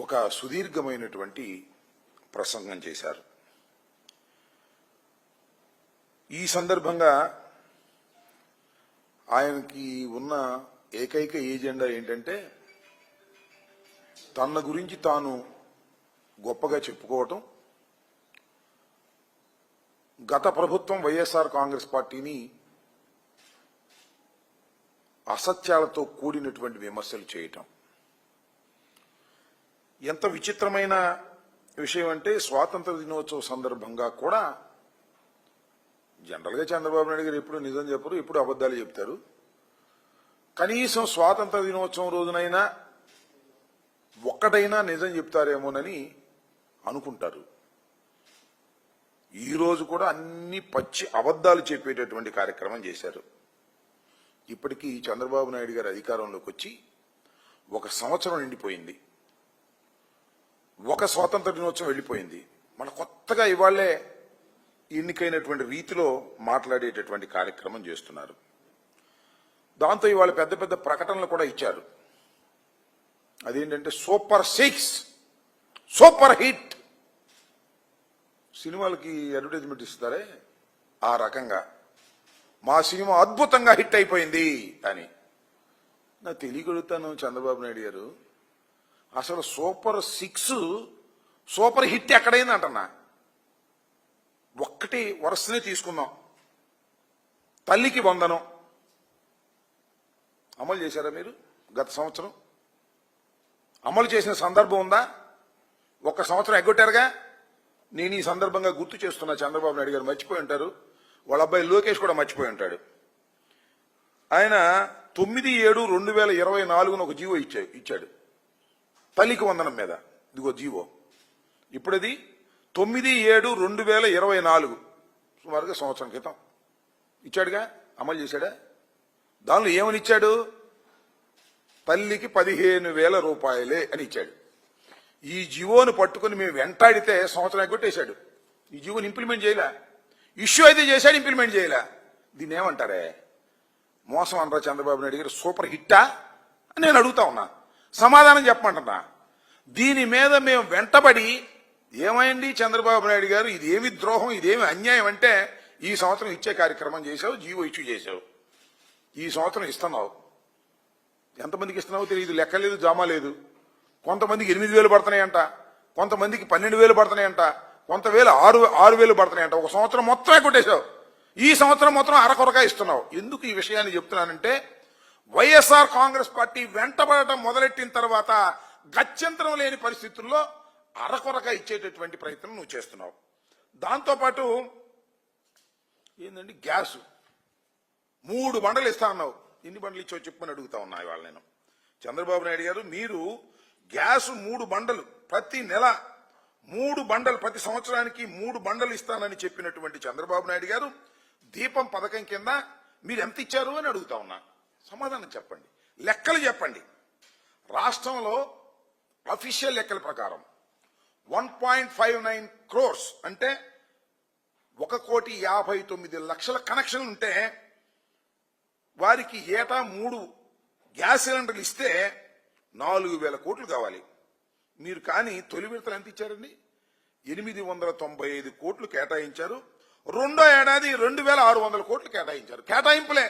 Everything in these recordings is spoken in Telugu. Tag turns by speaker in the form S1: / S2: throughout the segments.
S1: ఒక సుదీర్ఘమైనటువంటి ప్రసంగం చేశారు. ఈ సందర్భంగా ఆయనకి ఉన్న ఏకైక ఏజెండా ఏంటంటే తన గురించి తాను గొప్పగా చెప్పుకోవటం, గత ప్రభుత్వం వైఎస్ఆర్ కాంగ్రెస్ పార్టీని అసత్యాలతో కూడినటువంటి విమర్శలు చేయటం. ఎంత విచిత్రమైన విషయం అంటే స్వాతంత్ర దినోత్సవ సందర్భంగా కూడా జనరల్గా చంద్రబాబు నాయుడు గారు ఎప్పుడు నిజం చెప్పరు, ఎప్పుడు అబద్ధాలు చెప్తారు. కనీసం స్వాతంత్ర దినోత్సవం రోజునైనా ఒక్కటైనా నిజం చెప్తారేమోనని అనుకుంటారు. ఈ రోజు కూడా అన్ని పచ్చి అబద్ధాలు చెప్పేటటువంటి కార్యక్రమం చేశారు. ఇప్పటికీ చంద్రబాబు నాయుడు గారు అధికారంలోకి వచ్చి 1 సంవత్సరం నిండిపోయింది. ఒక స్వాతంత్ర దినోత్సవం వెళ్ళిపోయింది. మన కొత్తగా ఇవాళ్లే ఎన్నికైనటువంటి రీతిలో మాట్లాడేటటువంటి కార్యక్రమం చేస్తున్నారు. దాంతో ఇవాళ పెద్ద పెద్ద ప్రకటనలు కూడా ఇచ్చారు. అదేంటంటే సూపర్ 6, సూపర్ హిట్. సినిమాలకి అడ్వర్టైజ్మెంట్ ఇస్తారే ఆ రకంగా మా సినిమా అద్భుతంగా హిట్ అయిపోయింది అని. నాకు తెలియగలుగుతాను చంద్రబాబు నాయుడు గారు, అసలు సూపర్ 6 సూపర్ హిట్ ఎక్కడైంది అంటున్నా. ఒక్కటి వరుసనే తీసుకుందాం. తల్లికి వందనం అమలు చేశారా మీరు? గత సంవత్సరం అమలు చేసిన సందర్భం ఉందా? 1 సంవత్సరం ఎగ్గొట్టారుగా. నేను ఈ సందర్భంగా గుర్తు చేస్తున్నా, చంద్రబాబు నాయుడు గారు మర్చిపోయి ఉంటారు, వాళ్ళ అబ్బాయి లోకేష్ కూడా మర్చిపోయి ఉంటాడు. ఆయన 9/7/2024 ఒక జీవో ఇచ్చాడు తల్లికి వందనం మీద. ఇదిగో జీవో. ఇప్పుడది 9/7/2024 సుమారుగా సంవత్సరం క్రితం ఇచ్చాడుగా. అమలు చేశాడా? దానిలో ఏమని ఇచ్చాడు? తల్లికి 15,000 రూపాయలే అని ఇచ్చాడు. ఈ జీవోను పట్టుకుని మేము వెంటాడితే సంవత్సరం ఎగ్గొట్టేశాడు. ఈ జీవోని ఇంప్లిమెంట్ చేయలే. ఇష్యూ అయితే చేశాడు, ఇంప్లిమెంట్ చేయలే. దీన్ని ఏమంటారే? మోసం అనరా చంద్రబాబు నాయుడు గారు? సూపర్ హిట్టా అని నేను అడుగుతా ఉన్నా. సమాధానం చెప్పమంటున్నా. దీని మీద మేము వెంటబడి ఏమైంది చంద్రబాబు నాయుడు గారు, ఇదేమి ద్రోహం, ఇదేమి అన్యాయం అంటే ఈ సంవత్సరం ఇచ్చే కార్యక్రమం చేశావు, జీవో ఇష్యూ చేశావు. ఈ సంవత్సరం ఇస్తున్నావు. ఎంతమందికి ఇస్తున్నావో తెలియదు, లెక్క లేదు, జామా లేదు. కొంతమందికి 8,000 పడుతున్నాయంట, కొంతమందికి 12,000 పడుతున్నాయంట, కొంతవేళ 6,000 పడుతున్నాయంట. 1 సంవత్సరం మొత్తమే కొట్టేశావు. ఈ సంవత్సరం మొత్తం అరకొరగా ఇస్తున్నావు. ఎందుకు ఈ విషయాన్ని చెప్తున్నానంటే, వైఎస్ఆర్ కాంగ్రెస్ పార్టీ వెంటబడటం మొదలెట్టిన తర్వాత గత్యంతరం లేని పరిస్థితుల్లో అరకొరగా ఇచ్చేటటువంటి ప్రయత్నం నువ్వు చేస్తున్నావు. దాంతోపాటు ఏంటంటే గ్యాసు 3 బండలు ఇస్తా అన్నావు. ఎన్ని బండలు ఇచ్చావు చెప్పమని అడుగుతా ఉన్నా ఇవాళ నేను. చంద్రబాబు నాయుడు గారు, మీరు గ్యాసు 3 బండలు ప్రతి నెల 3 బండలు ప్రతి సంవత్సరానికి 3 బండలు ఇస్తానని చెప్పినటువంటి చంద్రబాబు నాయుడు గారు దీపం పథకం కింద మీరు ఎంత ఇచ్చారు అని అడుగుతా ఉన్నా. సమాధానం చెప్పండి, లెక్కలు చెప్పండి. రాష్ట్రంలో అఫీషియల్ లెక్కల ప్రకారం 1.59 crores అంటే 1,59,00,000 కనెక్షన్లు ఉంటే వారికి ఏటా 3 గ్యాస్ సిలిండర్లు ఇస్తే 4,000 కోట్లు కావాలి. మీరు కానీ తొలి విడతలు ఎంత ఇచ్చారండి? 895 కోట్లు కేటాయించారు. రెండో ఏడాది 2,600 కోట్లు కేటాయించారు. కేటాయింపులే.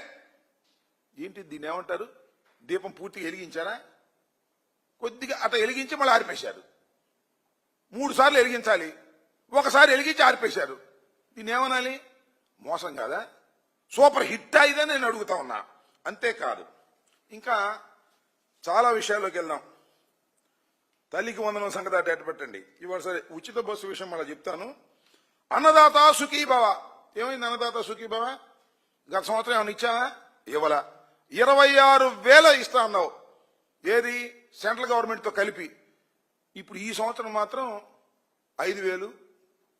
S1: ఏంటి దీన్ని ఏమంటారు? దీపం పూర్తిగా వెలిగించారా? కొద్దిగా అట వెలిగించి మళ్ళీ ఆరిపేశారు. 3 సార్లు వెలిగించాలి, ఒకసారి వెలిగించి ఆరిపేశారు. దీన్ని ఏమనాలి? మోసం కాదా? సూపర్ హిట్ అయిందని నేను అడుగుతా ఉన్నా. అంతేకాదు, ఇంకా చాలా విషయాల్లోకి వెళ్దాం. తల్లికి వందనం సంగతి అటు పెట్టండి. ఇవాళ సరే, ఉచిత బస్సు విషయం మళ్ళీ చెప్తాను. అన్నదాత సుఖీభవ. ఏమైంది అన్నదాత సుఖీభవ? గత సంవత్సరం ఏమైనా ఇచ్చావా? ఇవ్వాల. 26,000 ఇస్తా అన్నావు. ఏది? సెంట్రల్ గవర్నమెంట్ తో కలిపి. ఇప్పుడు ఈ సంవత్సరం మాత్రం 5,000,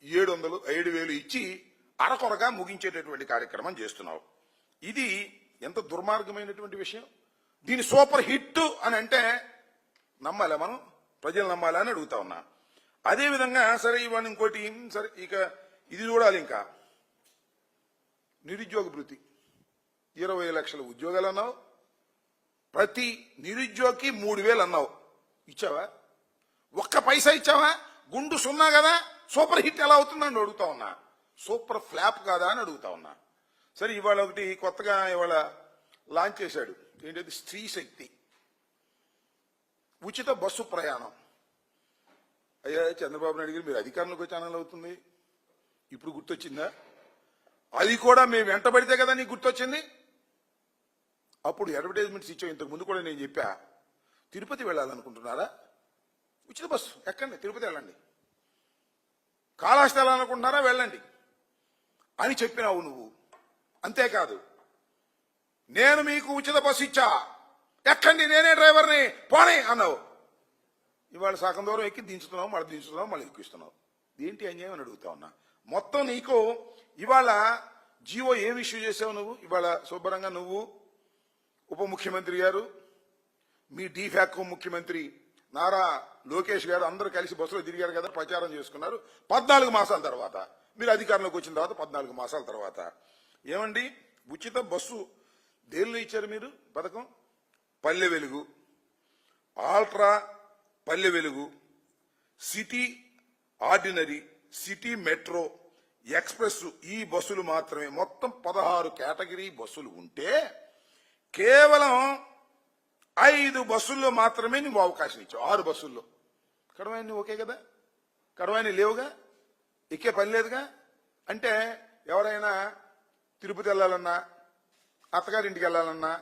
S1: 700, 7,000 ఇచ్చి అరకొరగా ముగించేటటువంటి కార్యక్రమం చేస్తున్నావు. ఇది ఎంత దుర్మార్గమైనటువంటి విషయం. దీని సూపర్ హిట్ అని అంటే నమ్మాలా మనం? ప్రజలు నమ్మాలా అని అడుగుతా ఉన్నా. అదేవిధంగా సరే, ఇవాళ ఇంకోటి సరే, ఇక ఇది చూడాలి. ఇంకా నిరుద్యోగ భృతి 20 లక్షల ఉద్యోగాలు అన్నావు. ప్రతి నిరుద్యోగికి 3,000 అన్నావు. ఇచ్చావా? ఒక్క పైసా ఇచ్చావా? గుండు సున్నా కదా, సూపర్ హిట్ ఎలా అవుతుందని అడుగుతా ఉన్నా. సూపర్ ఫ్లాప్ కాదా అని అడుగుతా ఉన్నా. సరే, ఇవాళ ఒకటి కొత్తగా ఇవాళ లాంచ్ చేశాడు. ఏంటది? స్త్రీ శక్తి ఉచిత బస్సు ప్రయాణం. అయ్యా చంద్రబాబు నాయుడు గారు, మీరు అధికారంలోకి వచ్చే ఛానల్ అవుతుంది, ఇప్పుడు గుర్తొచ్చిందా? అది కూడా మేము వెంటబడితే కదా నీకు గుర్తొచ్చింది. అప్పుడు అడ్వర్టైజ్మెంట్స్ ఇచ్చాం. ఇంతకు ముందు కూడా నేను చెప్పా, తిరుపతి వెళ్ళాలనుకుంటున్నారా? ఉచిత బస్సు ఎక్కండి, తిరుపతి వెళ్ళండి. కాళహస్తి వెళ్ళాలనుకుంటున్నారా? వెళ్ళండి అని చెప్పినావు నువ్వు. అంతేకాదు, నేను మీకు ఉచిత బస్సు ఇచ్చా, ఎక్కండి, నేనే డ్రైవర్ని, పోనీ అన్నావు. ఇవాళ సగం దూరం ఎక్కి దించుతున్నావు, మళ్ళీ దించుతున్నావు, మళ్ళీ ఎక్కిస్తున్నావు. ఏంటి అన్యాయం అని అడుగుతా ఉన్నా. మొత్తం నీకు ఇవాళ జీవో ఏమి ఇష్యూ చేసావు నువ్వు? ఇవాళ శుభ్రంగా నువ్వు, ఉప ముఖ్యమంత్రి గారు, మీ డీఫాక్ో ముఖ్యమంత్రి నారా లోకేష్ గారు అందరూ కలిసి బస్సులో తిరిగారు కదా, ప్రచారం చేసుకున్నారు. 14 మాసాల తర్వాత మీరు అధికారంలోకి వచ్చిన తర్వాత 14 మాసాల తర్వాత ఏమండి ఉచిత బస్సు దేనిలో ఇచ్చారు మీరు పథకం? Palle Velugu, ultra Palle Velugu, city ordinary, city metro, express, ఈ బస్సులు మాత్రమే. మొత్తం 16 కేటగిరీ బస్సులు ఉంటే కేవలం 5 బస్సుల్లో మాత్రమే నువ్వు అవకాశం ఇచ్చావు. 6 బస్సుల్లో. కడవాయిని ఓకే కదా, కడవాయిని లేవుగా, ఎక్కే పని లేదుగా. అంటే ఎవరైనా తిరుపతి వెళ్ళాలన్నా, అత్తగారింటికి వెళ్ళాలన్నా,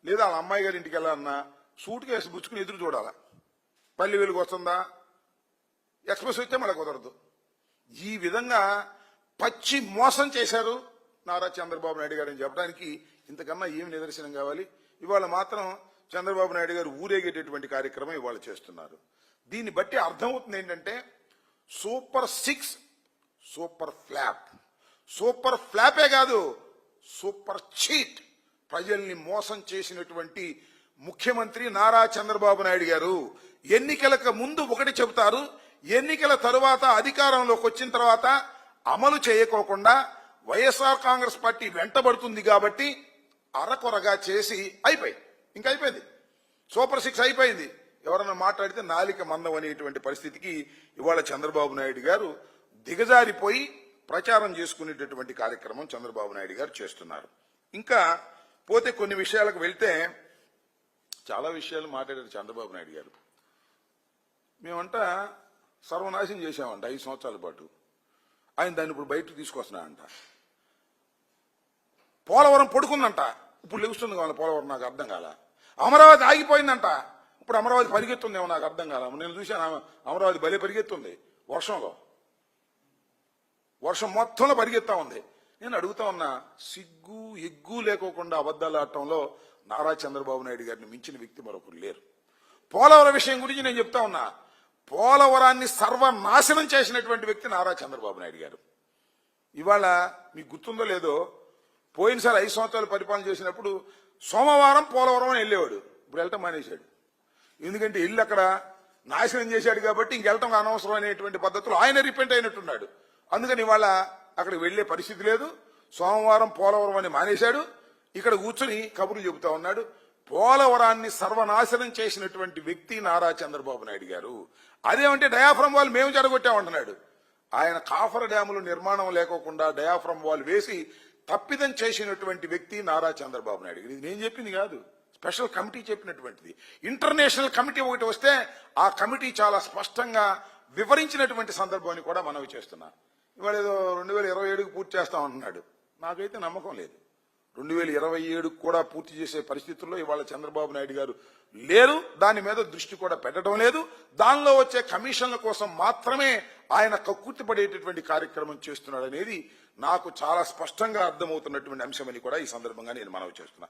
S1: లేదా వాళ్ళ అమ్మాయి గారి ఇంటికి వెళ్ళాలన్నా సూట్ కేసు పుచ్చుకుని ఎదురు చూడాలా. పల్లె వెలుగు వస్తుందా, ఎక్స్ప్రెస్ వస్తే మళ్ళీ కుదరదు. ఈ విధంగా పచ్చి మోసం చేశారు నారా చంద్రబాబు నాయుడు గారు అని చెప్పడానికి ఇంతకన్నా ఏమి నిదర్శనం కావాలి? ఇవాళ మాత్రం చంద్రబాబు నాయుడు గారు ఊరేగేటటువంటి కార్యక్రమం ఇవాళ చేస్తున్నారు. దీన్ని బట్టి అర్థమవుతుంది ఏంటంటే సూపర్ 6, సూపర్ ఫ్లాప్. సూపర్ ఫ్లాపే కాదు, సూపర్ చీట్. ప్రజల్ని మోసం చేసినటువంటి ముఖ్యమంత్రి నారా చంద్రబాబు నాయుడు గారు. ఎన్నికలకు ముందు ఒకటి చెబుతారు, ఎన్నికల తరువాత అధికారంలోకి వచ్చిన తర్వాత అమలు చేయకోకుండా వైఎస్ఆర్ కాంగ్రెస్ పార్టీ వెంటబడుతుంది కాబట్టి అరకొరగా చేసి ఇంకా అయిపోయింది. సూపర్ 6 అయిపోయింది. ఎవరన్నా మాట్లాడితే నాలిక మందం అనేటువంటి పరిస్థితికి ఇవాళ చంద్రబాబు నాయుడు గారు దిగజారిపోయి ప్రచారం చేసుకునేటటువంటి కార్యక్రమం చంద్రబాబు నాయుడు గారు చేస్తున్నారు. ఇంకా పోతే కొన్ని విషయాలకు వెళ్తే చాలా విషయాలు మాట్లాడారు చంద్రబాబు నాయుడు గారు. మేమంట సర్వనాశనం చేశామంట 5 సంవత్సరాల పాటు. ఆయన దాన్ని ఇప్పుడు బయటకు తీసుకొస్తున్నాడంట. పోలవరం పడుకుందంట, ఇప్పుడు లెగుస్తుంది కావాలి పోలవరం, నాకు అర్థం కాల. అమరావతి ఆగిపోయిందంట, ఇప్పుడు అమరావతి పరిగెత్తుందేమో నాకు అర్థం కాల. నేను చూశాను అమరావతి భలే పరిగెత్తుంది వర్షంలో, వర్షం మొత్తంలో పరిగెత్తా ఉంది. నేను అడుగుతా ఉన్నా, సిగ్గు ఎగ్గు లేకోకుండా అబద్దాలు ఆడటంలో నారా చంద్రబాబు నాయుడు గారిని మించిన వ్యక్తి మరొకరు లేరు. పోలవరం విషయం గురించి నేను చెప్తా ఉన్నా, పోలవరాన్ని సర్వనాశనం చేసినటువంటి వ్యక్తి నారా చంద్రబాబు నాయుడు గారు. ఇవాళ మీకు గుర్తుందో లేదో, పోయినసారి 5 సంవత్సరాలు పరిపాలన చేసినప్పుడు సోమవారం పోలవరం అని వెళ్ళేవాడు. ఇప్పుడు వెళ్ళటం మానేశాడు. ఎందుకంటే ఇల్లు అక్కడ నాశనం చేశాడు కాబట్టి ఇంకెళ్ళటం అనవసరం అనేటువంటి పద్ధతిలో ఆయన రిపెంట్ అయినట్టున్నాడు. అందుకని ఇవాళ అక్కడికి వెళ్లే పరిస్థితి లేదు. సోమవారం పోలవరం అని మానేశాడు. ఇక్కడ కూర్చుని కబుర్లు చెబుతా ఉన్నాడు. పోలవరాన్ని సర్వనాశనం చేసినటువంటి వ్యక్తి నారా చంద్రబాబు నాయుడు గారు. అదేమంటే డయాఫ్రమ్ వాల్ మేము జడగొట్టామంటున్నాడు. ఆయన కాఫర్ డ్యాములు నిర్మాణం లేకోకుండా డయాఫ్రమ్ వాల్ వేసి తప్పిదం చేసినటువంటి వ్యక్తి నారా చంద్రబాబు నాయుడు గారు. ఇది నేను చెప్పింది కాదు, స్పెషల్ కమిటీ చెప్పినటువంటిది. ఇంటర్నేషనల్ కమిటీ ఒకటి వస్తే ఆ కమిటీ చాలా స్పష్టంగా వివరించినటువంటి సందర్భాన్ని కూడా మనవి చేస్తున్నా. ఇవాళ ఏదో 2027కు పూర్తి చేస్తామంటున్నాడు. నాకైతే నమ్మకం లేదు. 2027 కూడా పూర్తి చేసే పరిస్థితుల్లో ఇవాళ చంద్రబాబు నాయుడు గారు లేరు. దాని మీద దృష్టి కూడా పెట్టడం లేదు. దానిలో వచ్చే కమిషన్ల కోసం మాత్రమే ఆయన కక్కుర్తి పడేటటువంటి కార్యక్రమం చేస్తున్నాడు అనేది నాకు చాలా స్పష్టంగా అర్థమవుతున్నటువంటి అంశమని కూడా ఈ సందర్భంగా నేను మనవి చేస్తున్నా.